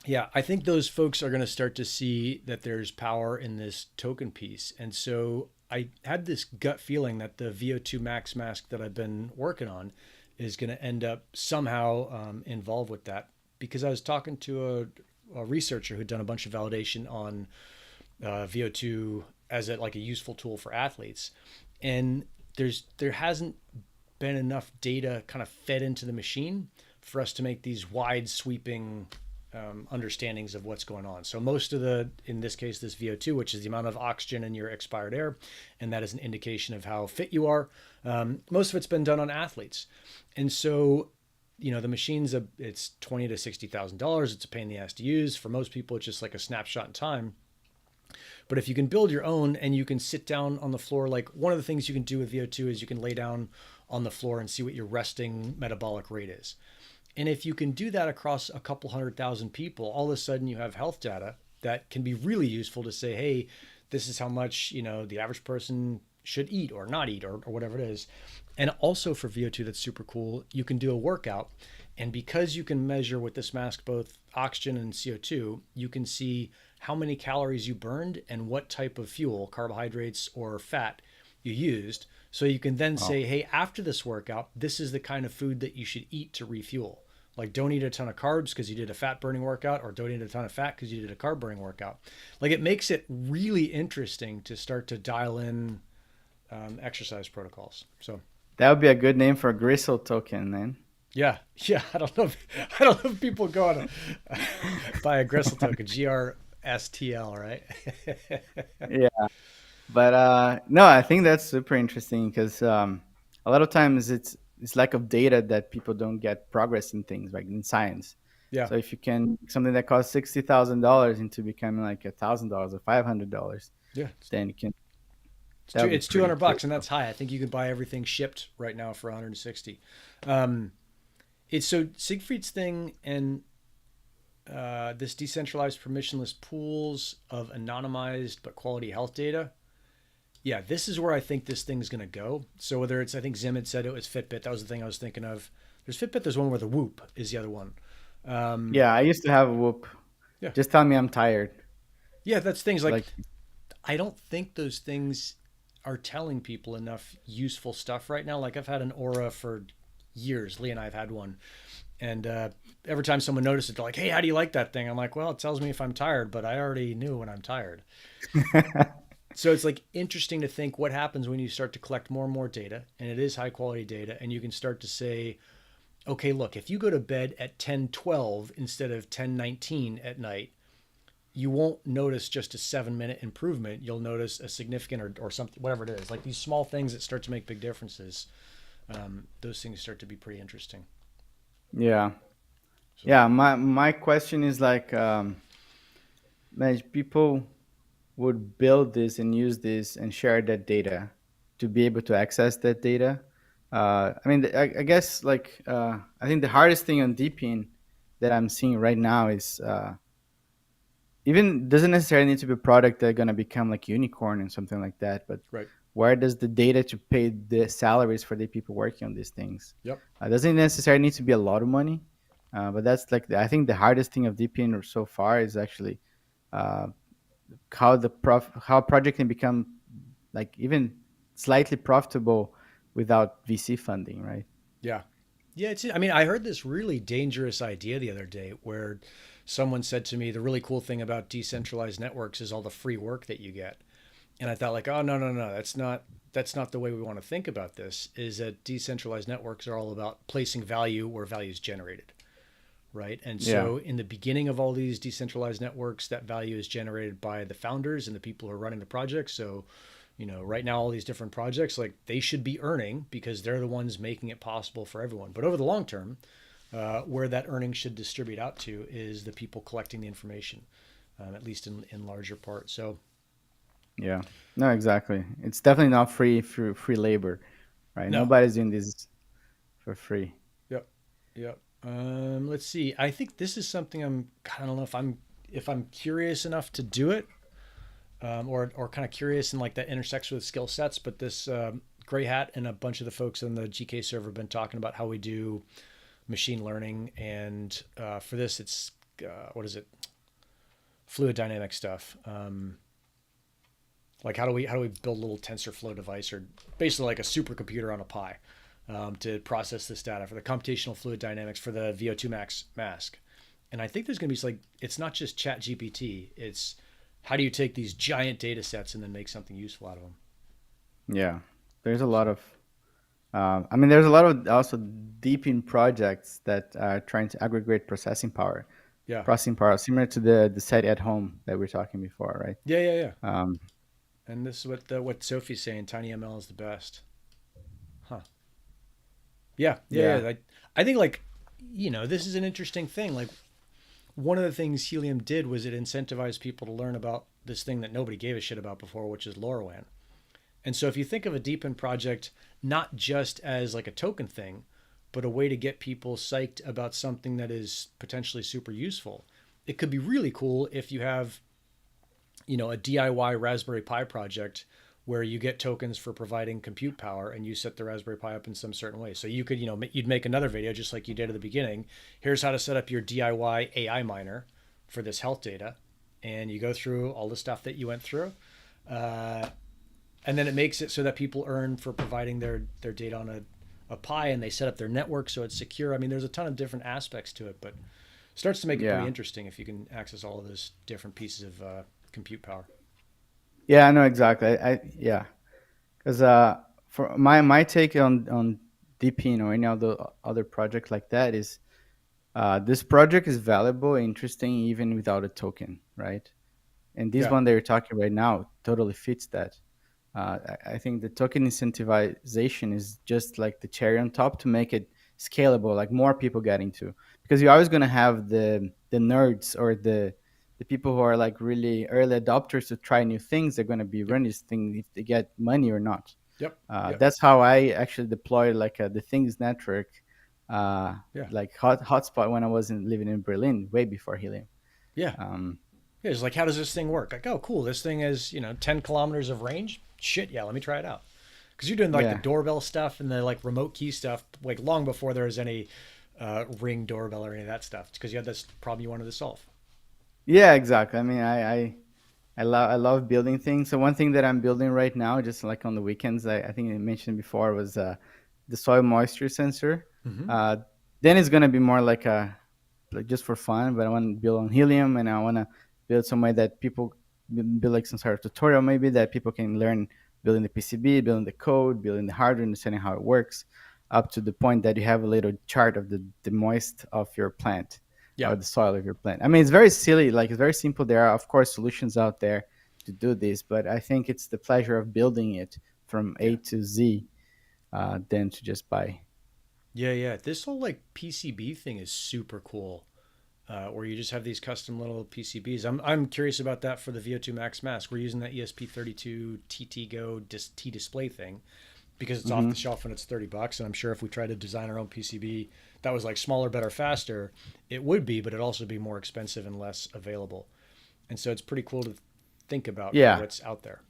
yeah, I think those folks are going to start to see that there's power in this token piece. And so I had this gut feeling that the VO2 Max mask that I've been working on is going to end up somehow involved with that, because I was talking to a researcher who'd done a bunch of validation on VO2 as like a useful tool for athletes. And there hasn't been enough data kind of fed into the machine for us to make these wide sweeping understandings of what's going on. So most of in this case, this VO2, which is the amount of oxygen in your expired air, and that is an indication of how fit you are. Most of it's been done on athletes. And so, the machine's it's $20,000 to $60,000. It's a pain in the ass to use. For most people, it's just like a snapshot in time. But if you can build your own and you can sit down on the floor, like one of the things you can do with VO2 is you can lay down on the floor and see what your resting metabolic rate is. And if you can do that across a couple 100,000 people, all of a sudden you have health data that can be really useful to say, hey, this is how much, the average person should eat or not eat or whatever it is. And also for VO2, that's super cool. You can do a workout. And because you can measure with this mask both oxygen and CO2, you can see how many calories you burned and what type of fuel, carbohydrates or fat, you used. So you can then say, hey, after this workout, this is the kind of food that you should eat to refuel. Like, don't eat a ton of carbs because you did a fat burning workout, or don't eat a ton of fat because you did a carb burning workout. Like, it makes it really interesting to start to dial in exercise protocols. So That would be a good name for a gristle token, man. yeah, yeah. I don't know if people go on buy a Gristle token, GRSTL, right? Yeah. But no, I think that's super interesting because a lot of times it's lack of data that people don't get progress in things like in science. Yeah, So if you can something that costs $60,000 into becoming like $1,000 or $500, yeah. then you can It's that would be it's $200, pretty and that's high. I think you can buy everything shipped right now for 160. Um, it's so Siegfried's thing and this decentralized permissionless pools of anonymized but quality health data. yeah, this is where I think this thing's going to go. So whether it's, I think Zim had said it was Fitbit. That was the thing I was thinking of. There's Fitbit. There's one where the Whoop is the other one. Yeah, I used to have a Whoop. Yeah. Just tell me I'm tired. Yeah, that's things like, Like, I don't think those things are telling people enough useful stuff right now. Like I've had an Aura for years. Lee and I have had one. And every time someone notices it, they're like, hey, how do you like that thing? I'm like, well, it tells me if I'm tired, but I already knew when I'm tired. So it's like interesting to think what happens when you start to collect more and more data, and it is high quality data, and you can start to say, okay, look, if you go to bed at 10:12 instead of 10:19 at night, you won't notice just a 7 minute improvement. You'll notice a significant or something, whatever it is. Like these small things that start to make big differences. Those things start to be pretty interesting. yeah, So yeah. My question is like, man, people would build this and use this and share that data to be able to access that data. I mean, I guess like I think the hardest thing on DePIN that I'm seeing right now is even doesn't necessarily need to be a product that's gonna become like unicorn and something like that, but right. where does the data to pay the salaries for the people working on these things? Yep. Doesn't necessarily need to be a lot of money, but that's like I think the hardest thing of DePIN so far is actually uh, how a project can become like even slightly profitable without VC funding, right? Yeah. Yeah, it's I mean, I heard this really dangerous idea the other day where someone said to me the really cool thing about decentralized networks is all the free work that you get. And I thought like, oh no, no, no, that's not the way we want to think about this. Is that decentralized networks are all about placing value where value is generated, right? And Yeah, so in the beginning of all these decentralized networks, that value is generated by the founders and the people who are running the project. So, right now all these different projects, like they should be earning because they're the ones making it possible for everyone. But over the long term, where that earning should distribute out to is the people collecting the information, at least in larger part. So yeah. No, exactly. It's definitely not free labor, right? no, Nobody's doing this for free. yep, yep. Let's see. I think this is something I don't know if I'm curious enough to do it, or kind of curious and like that intersects with skill sets. But this Gray Hat and a bunch of the folks on the GK server have been talking about how we do machine learning, and for this, it's what is it? Fluid dynamic stuff. Like how do we build a little TensorFlow device or basically like a supercomputer on a Pi to process this data for the computational fluid dynamics for the VO2 max mask. And I think there's going to be like, it's not just chat GPT. It's how do you take these giant data sets and then make something useful out of them? Yeah, there's a lot of. I mean, there's a lot of also deep in projects that are trying to aggregate Yeah. similar to the site at home that we were talking before, right? Yeah. Yeah. Yeah. Um, And this is what Sophie's saying. TinyML is the best. Huh. Yeah. Yeah. yeah, Yeah. I think like, this is an interesting thing. Like one of the things Helium did was it incentivized people to learn about this thing that nobody gave a shit about before, which is LoRaWAN. And so if you think of a DePIN project not just as like a token thing, but a way to get people psyched about something that is potentially super useful, it could be really cool if you have, a DIY Raspberry Pi project where you get tokens for providing compute power and you set the Raspberry Pi up in some certain way. So you could, you'd make another video just like you did at the beginning. Here's how to set up your DIY AI miner for this health data. And you go through all the stuff that you went through. Uh, and then it makes it so that people earn for providing their data on a Pi, and they set up their network so it's secure. I mean, there's a ton of different aspects to it, but it starts to make it pretty yeah, interesting if you can access all of those different pieces of compute power. yeah. I know exactly. Yeah, because for my take on DePIN or any other project like that is this project is valuable, interesting even without a token, right? And this Yeah. one that you're talking right now totally fits that. I think the token incentivization is just like the cherry on top to make it scalable, like more people get into. Because you're always going to have the nerds or the people who are like really early adopters to try new things. They're going to be Yep. running this thing if they get money or not. Yep. Yep. That's how I actually deployed like the Things network, Yeah. like Hotspot when I wasn't living in Berlin, way before Helium. Yeah. Um, Yeah, it's like, how does this thing work? Like, oh, cool. This thing has, 10 kilometers of range. Shit, yeah, let me try it out. Because you're doing like the Yeah. doorbell stuff and the like remote key stuff, like long before there was any Ring doorbell or any of that stuff. Because you had this problem you wanted to solve. Yeah, exactly. I mean, I love building things. So one thing that I'm building right now, just like on the weekends, I think I mentioned before, was the soil moisture sensor. Mm-hmm. Uh, then it's gonna be more like a like just for fun, but I want to build on Helium, and I want to build some way that people build like some sort of tutorial, maybe that people can learn building the PCB, building the code, building the hardware, understanding how it works, up to the point that you have a little chart of the moist of your plant Yeah, or the soil of your plant. I mean, it's very silly, like it's very simple. There are of course solutions out there to do this, but I think it's the pleasure of building it from yeah, A to Z than to just buy. yeah, yeah. This whole like PCB thing is super cool. Where you just have these custom little PCBs. I'm curious about that for the VO2 Max mask. We're using that ESP32 TT Go T display thing because it's off Hmm. the shelf and it's $30. And I'm sure if we tried to design our own PCB that was like smaller, better, faster, it would be, but it'd also be more expensive and less available. And so it's pretty cool to think about for Yeah, what's out there.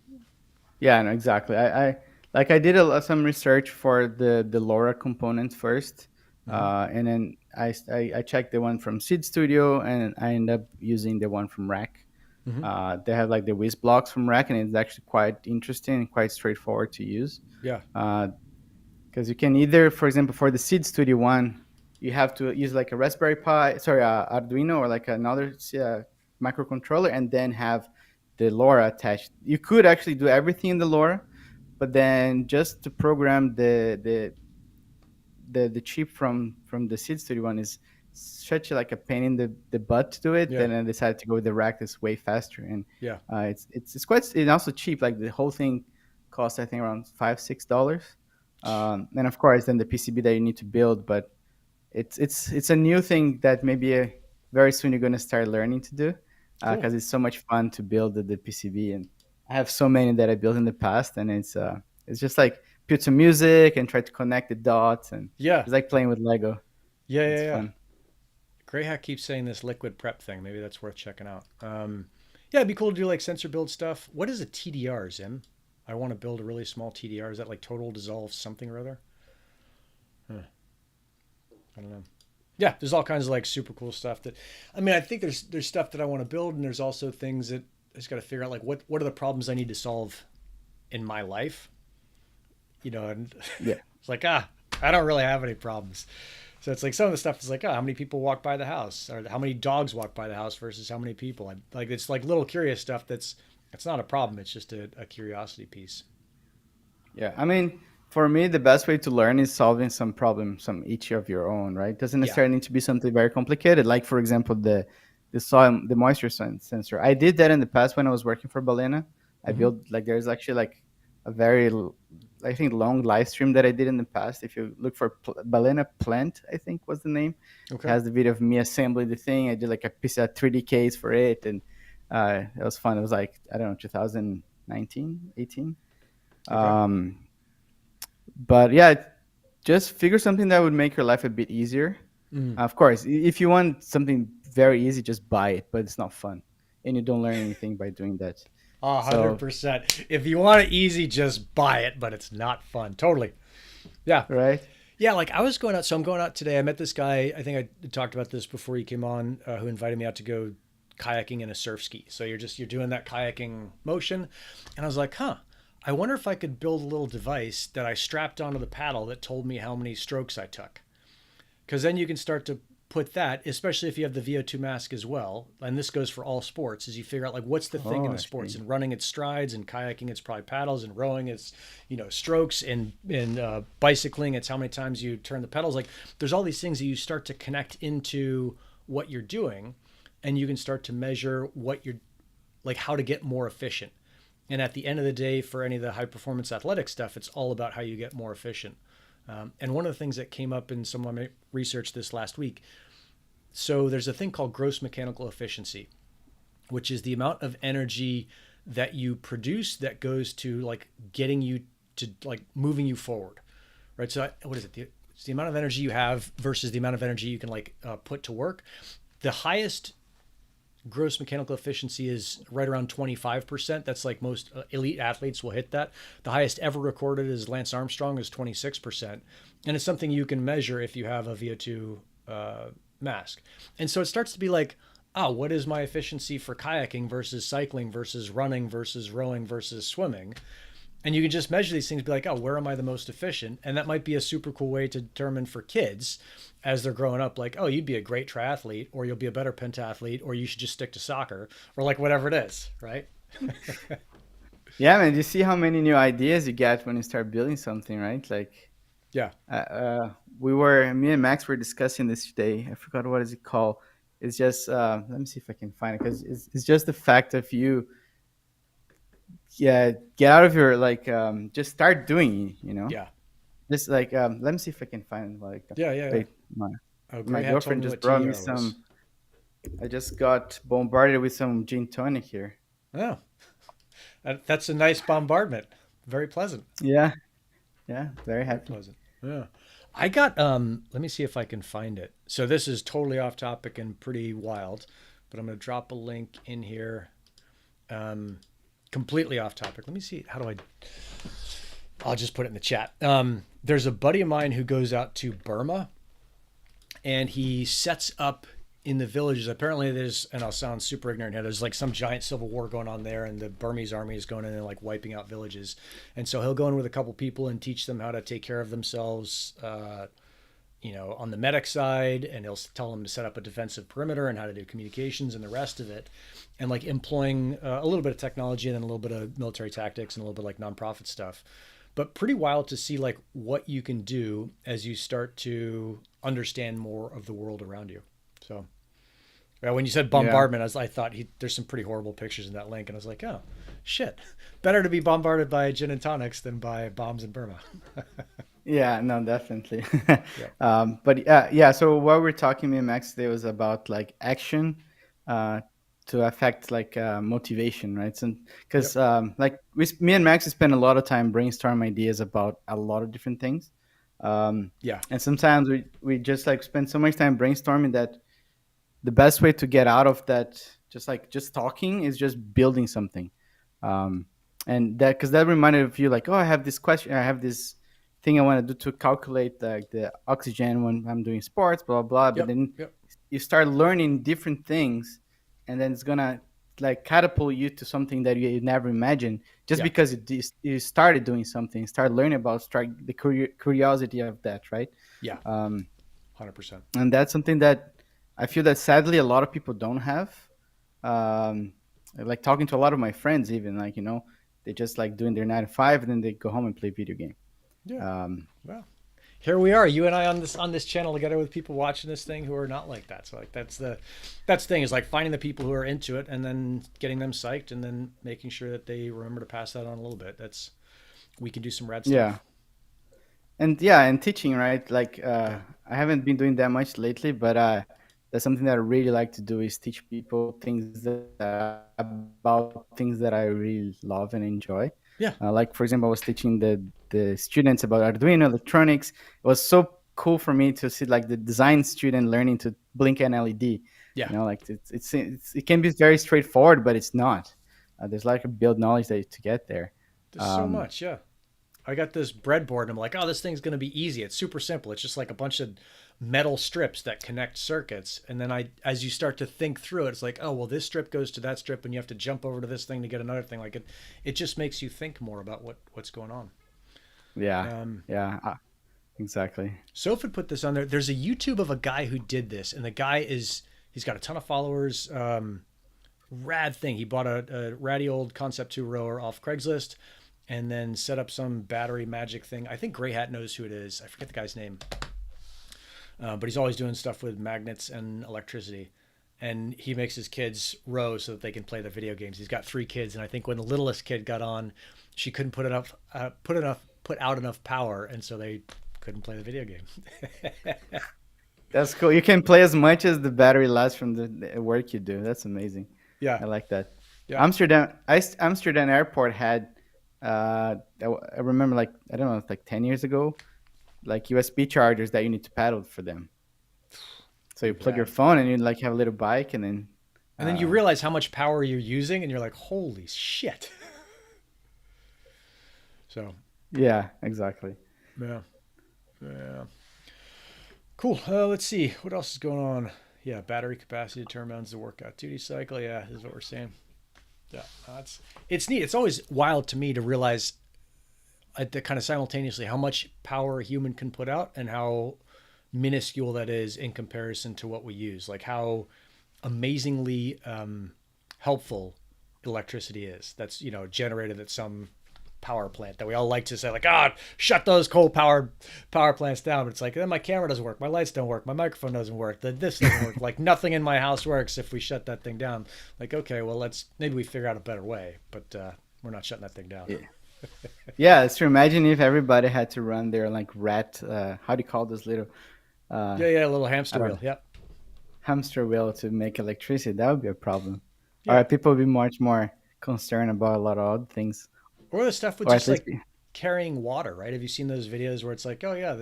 yeah, no, exactly. I did some research for the LoRa component first, Hmm. and then I checked the one from Seed Studio, and I ended up using the one from Rack. Hmm. They have like the Wiz blocks from Rack, and it's actually quite interesting and quite straightforward to use. Yeah. Because you can either, for example, for the Seed Studio one, you have to use like a Raspberry Pi, sorry, Arduino, or like another microcontroller, and then have the LoRa attached. You could actually do everything in the LoRa, but then just to program the chip from the Seed Studio one is such like a pain in the butt to do it. Yeah. Then I decided to go with the rack that's way faster, and Yeah. it's quite it's also cheap. Like the whole thing costs I think around $5-6. And of course then the PCB that you need to build, but it's a new thing that maybe very soon you're going to start learning to do, Cool. because it's so much fun to build the PCB. And I have so many that I built in the past, and it's just like put some music and try to connect the dots, and Yeah. it's like playing with Lego. Yeah. Yeah. It's Yeah. fun. Greyhack keeps saying this liquid prep thing. Maybe that's worth checking out. Yeah, it'd be cool to do like sensor build stuff. What is a TDR, Zim? I want to build a really small TDR. Is that like total dissolve something or other? Huh, I don't know. Yeah, there's all kinds of like super cool stuff that, I mean, I think there's stuff that I want to build, and there's also things that I just got to figure out like what are the problems I need to solve in my life, and Yeah. it's like I don't really have any problems. So it's like some of the stuff is like, how many people walk by the house, or how many dogs walk by the house versus how many people. Like it's like little curious stuff it's not a problem. It's just a curiosity piece. Yeah, I mean, for me, the best way to learn is solving some problem, some each of your own, right? Doesn't Yeah. necessarily need to be something very complicated. Like for example, the soil, the moisture sensor. I did that in the past when I was working for Balena. I Hmm. built like there's actually like a very I think long live stream that I did in the past. If you look for Balena Plant, I think was the name. It Okay. has the video of me assembling the thing. I did like a piece of 3D case for it, and it was fun. It was like I don't know 2019, 18. Okay. Um, but yeah, just figure something that would make your life a bit easier. Mm. Of course, if you want something very easy, just buy it, but it's not fun, and you don't learn anything by doing that. So 100%. If you want it easy, just buy it, but it's not fun. Totally. Yeah. right. Yeah. Like I was going out. So I'm going out today. I met this guy. I think I talked about this before he came on, who invited me out to go kayaking in a surf ski. So you're doing that kayaking motion. And I was like, I wonder if I could build a little device that I strapped onto the paddle that told me how many strokes I took. Because then you can start to put that, especially if you have the VO2 mask as well. And this goes for all sports, is you figure out like what's the thing Oh, in the I sports. see. And running it's strides, and kayaking it's probably paddles, and rowing it's strokes, and bicycling it's how many times you turn the pedals. Like there's all these things that you start to connect into what you're doing, and you can start to measure what you're like how to get more efficient. And at the end of the day, for any of the high performance athletic stuff, it's all about how you get more efficient. And one of the things that came up in some of my research this last week, so there's a thing called gross mechanical efficiency, which is the amount of energy that you produce that goes to like getting you to like moving you forward, right? So what is it? It's the amount of energy you have versus the amount of energy you can like put to work. The highest gross mechanical efficiency is right around 25%. That's like most elite athletes will hit that. The highest ever recorded is Lance Armstrong is 26%. And it's something you can measure if you have a VO2 mask. And so it starts to be like, oh, what is my efficiency for kayaking versus cycling versus running versus rowing versus swimming? And you can just measure these things, be like, oh, where am I the most efficient? And that might be a super cool way to determine for kids as they're growing up, like, oh, you'd be a great triathlete, or you'll be a better pentathlete, or you should just stick to soccer, or like whatever it is, right? Yeah, man. You see how many new ideas you get when you start building something, right? Like, Yeah. me and Max were discussing this today. I forgot what is it called. It's just let me see if I can find it, because it's just the fact of you, yeah, get out of your like just start doing it, you know. Yeah. Just like let me see if I can find like Yeah. Yeah. Yeah. wait, Oh, my Gray Hat told girlfriend me just what brought me TER was. some. I just got bombarded with some gin tonic here. Oh, that's a nice bombardment. Very pleasant. Yeah, very Very happy. pleasant. Yeah. I got let me see if I can find it. So this is totally off topic and pretty wild, but I'm going to drop a link in here. Completely off topic. Let me see. How do I I'll just put it in the chat. There's a buddy of mine who goes out to Burma and he sets up in the villages. Apparently there's, and I'll sound super ignorant here, there's like some giant civil war going on there and the Burmese army is going in and like wiping out villages. And so he'll go in with a couple people and teach them how to take care of themselves, on the medic side, and he'll tell them to set up a defensive perimeter and how to do communications and the rest of it. And like employing a little bit of technology and then a little bit of military tactics and a little bit like nonprofit stuff. But pretty wild to see like what you can do as you start to understand more of the world around you. So when you said bombardment, I thought there's some pretty horrible pictures in that link, and I was like, oh shit, better to be bombarded by gin and tonics than by bombs in Burma. Yeah, no, definitely. Yeah. But yeah. So what we're talking, me and Max today, was about like action to affect like motivation, right? So because like me and Max spend a lot of time brainstorming ideas about a lot of different things. Yeah. And sometimes we just like spend so much time brainstorming that the best way to get out of that, just talking, is just building something. And that, because that reminded of you, like, oh, I have this question, I have this thing I want to do to calculate the oxygen when I'm doing sports, blah blah. But then you start learning different things, and then it's gonna like catapult you to something that you never imagined, just because you started doing something, start learning about, start the curiosity of that, right? Yeah. 100%. And that's something that I feel that sadly a lot of people don't have. Like talking to a lot of my friends, even like, they just like doing their 9 to 5 and then they go home and play video game. Yeah. Well, here we are, you and I on this channel together with people watching this thing who are not like that. So like that's the thing, is like finding the people who are into it and then getting them psyched and then making sure that they remember to pass that on a little bit. We can do some rad stuff. And teaching, right? Like I haven't been doing that much lately, but that's something that I really like to do, is teach people things about things that I really love and enjoy. Yeah. Like, for example, I was teaching the students about Arduino electronics. It was so cool for me to see like the design student learning to blink an LED. Yeah. Like it can be very straightforward, but it's not. There's like a build knowledge to get there. There's so much. Yeah. I got this breadboard and I'm like, oh, this thing's going to be easy. It's super simple. It's just like a bunch of metal strips that connect circuits. And then as you start to think through it, it's like, oh, well, this strip goes to that strip and you have to jump over to this thing to get another thing. Like it just makes you think more about what's going on. Yeah. Exactly. Soph put this on there. There's a YouTube of a guy who did this, and the guy he's got a ton of followers. Rad thing. He bought a ratty old Concept 2 rower off Craigslist and then set up some battery magic thing. I think Gray Hat knows who it is. I forget the guy's name. But he's always doing stuff with magnets and electricity. And he makes his kids row so that they can play the video games. He's got 3 kids, and I think when the littlest kid got on, she couldn't put out enough power, and so they couldn't play the video game. That's cool. You can play as much as the battery lasts from the work you do. That's amazing. Yeah, I like that. Yeah. Amsterdam airport had I remember, like, I don't know, like 10 years ago, like USB chargers that you need to paddle for them. So you plug your phone and you like have a little bike, and then And then you realize how much power you're using, and you're like, holy shit. So. Yeah, exactly. Yeah. Yeah. Cool. Let's see. What else is going on? Yeah, battery capacity determines the workout duty cycle. Yeah, this is what we're saying. Yeah, it's neat. It's always wild to me to realize kind of simultaneously how much power a human can put out and how minuscule that is in comparison to what we use. Like how amazingly helpful electricity is. That's, you know, generated at some power plant that we all like to say, like, God, shut those coal power plants down. But it's like, then my camera doesn't work, my lights don't work, my microphone doesn't work, this doesn't work. Like nothing in my house works if we shut that thing down. Like, okay, well, maybe we figure out a better way, but we're not shutting that thing down. Yeah. Yeah, it's true. Imagine if everybody had to run their like rat, how do you call this little? Yeah, a little hamster wheel. Yep. Hamster wheel to make electricity. That would be a problem. Yeah. All right, people would be much more concerned about a lot of other things. Or the stuff with just like carrying water, right? Have you seen those videos where it's like, oh yeah,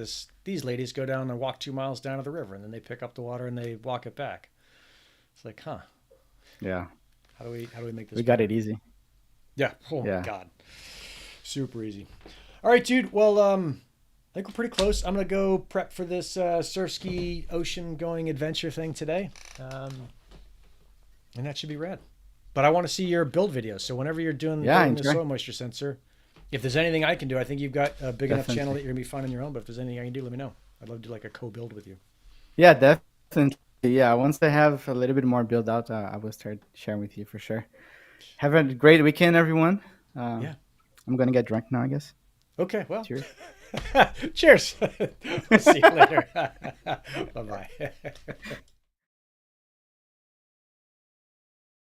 these ladies go down and walk 2 miles down to the river, and then they pick up the water and they walk it back. It's like, huh? Yeah. How do we make this? We got it easy. Yeah. Oh my God. Super easy. All right, dude. Well, I think we're pretty close. I'm gonna go prep for this surf ski ocean going adventure thing today, and that should be rad. But I want to see your build videos. So whenever you're doing the soil moisture sensor, if there's anything I can do, I think you've got a big enough channel that you're gonna be fun on your own. But if there's anything I can do, let me know. I'd love to do like a co-build with you. Yeah, definitely. Yeah, once I have a little bit more build out, I will start sharing with you for sure. Have a great weekend, everyone. Yeah. I'm gonna get drunk now, I guess. Okay. Well. Cheers. Cheers. We'll see you later. Bye-bye.